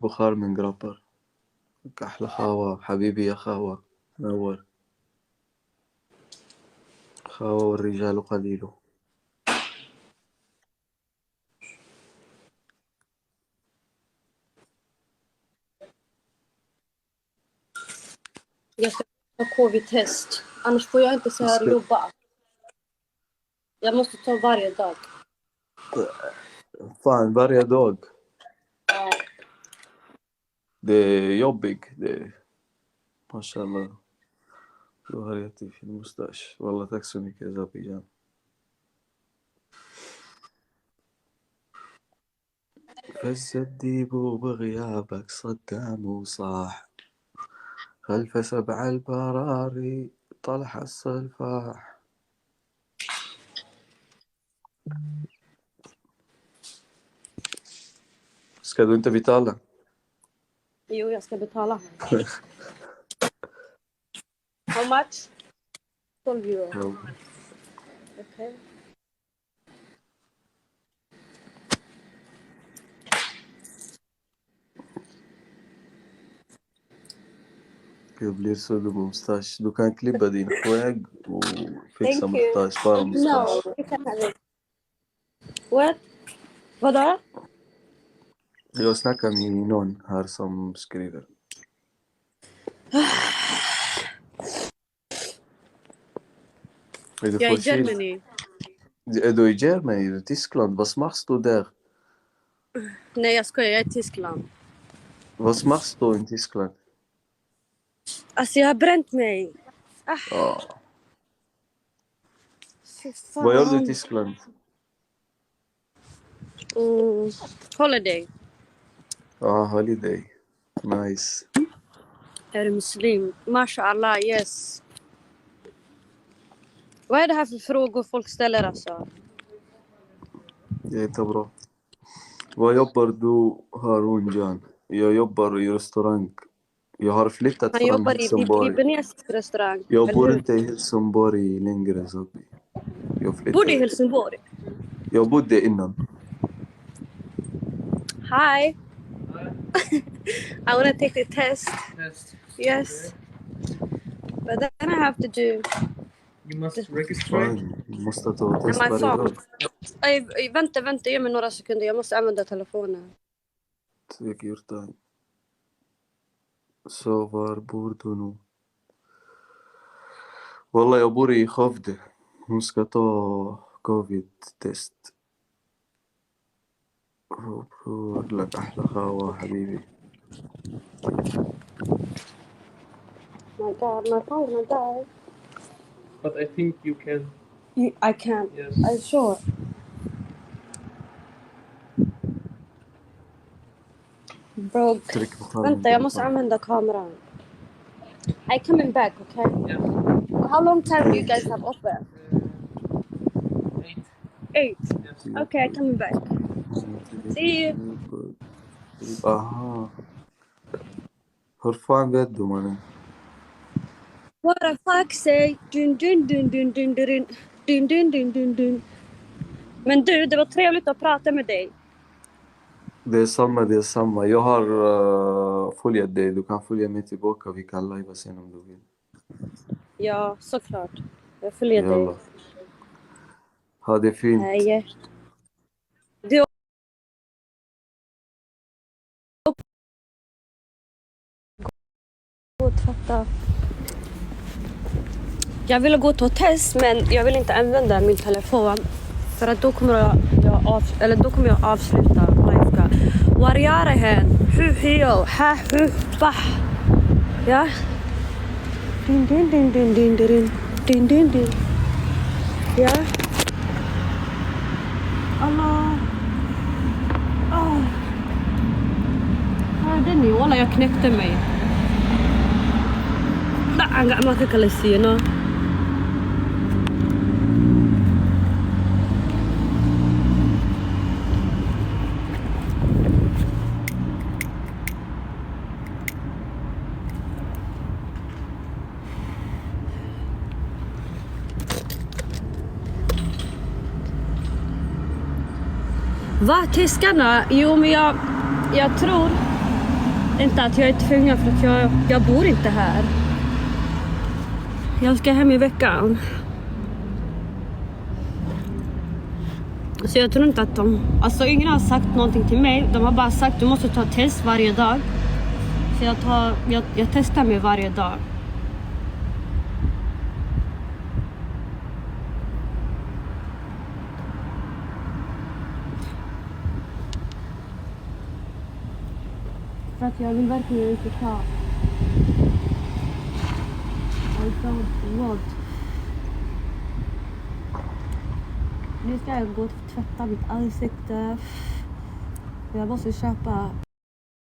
بخار من جرابر. أحلى خاوة حبيبي يا خاوة نور. خاوة والرجال قليل. Jag ska ta covid-test. Annars får jag inte så här jobba. Jag måste ta varje dag. Fan, varje dag. Ja. Det är jobbigt. Det mashallah. Du har jättefin mustasch. Wallah, tack så mycket Zabijan. فز الديب بغيابك صدام وصاح خلف 7 البراري طلح الصلفاح. Ska du inte betala? Jo, jag ska betala. How much? 12 euro. No. Okay. Jag blir så dum med mustasch. Du kan klippa din skägg och fixa Thank you. mustasch. Bara mustasch. No, you can have it. What? Vadå? Jag snackar med någon här som skriver. Jag är i Germany. Är du i Germany? I Tyskland? Vad machst du där? Nej, jag skojar. Jag är i Tyskland. Vad machst du i Tyskland? Alltså, jag har bränt mig. Fy fan. Vad gör du i Tyskland? Holiday. Holiday. Nice. Är du muslim? Mashallah, yes. Vad är det här för frågor folk ställer alltså? Det är inte bra. Vad jobbar du Harun Jan? Jag jobbar i restaurang. Jag har flyttat Han från jobbar i Helsingborg. libanesisk restaurang. Jag bor inte i Helsingborg längre. Så Bor du i Helsingborg? Jag bodde innan. Hi. I want to take the test. Yes. But then I have to do... You must register. Fan, måste ta test my varje phone. dag. Vänta, ge mig några sekunder. Jag måste använda telefonen. Take your time. Så var bor du nu? Wallah, jag bor i Skövde. Hon ska ta covid-test. لك أحلى خاوة حبيبي. My God, my phone gonna die. But I think you can. I can't. Yes. I'm sure. Bro, vänta, jag måste använda kameran. I coming back, okay? Yes. How long time do you guys have open? 8. Yes. Okay, I coming back. See you. Aha. Hur fan vet du mannen? What the fuck say? Dun dun dun dun dun dun dun dun dun dun dun. Men du, det var trevligt att prata med dig. Det är samma. Jag har följt dig. Du kan följa mig tillbaka. Vi kan live sen om du vill. Ja, såklart. Jag följer dig. Ha det fint. Hej. Du gå och tvätta. Jag ville gå och ta test, men jag vill inte använda min telefon. För att då kommer jag avsluta live. Warriare hen. Hu heo. Ha hu bah. Ja. Din din din din din din din din din. Ja. Allah. Hörde ni? Walla, jag knäckte mig. Enggak makan kalesina. Va? Tyskarna? Jo, men jag tror Inte att jag är tvungen för att jag bor inte här. Jag ska hem i veckan. Så jag tror inte att alltså ingen har sagt någonting till mig. De har bara sagt du måste ta test varje dag. Så jag testar mig varje dag. För att jag vill verkligen inte ta. Vad? Nu ska jag gå och tvätta mitt ansikte. Jag måste köpa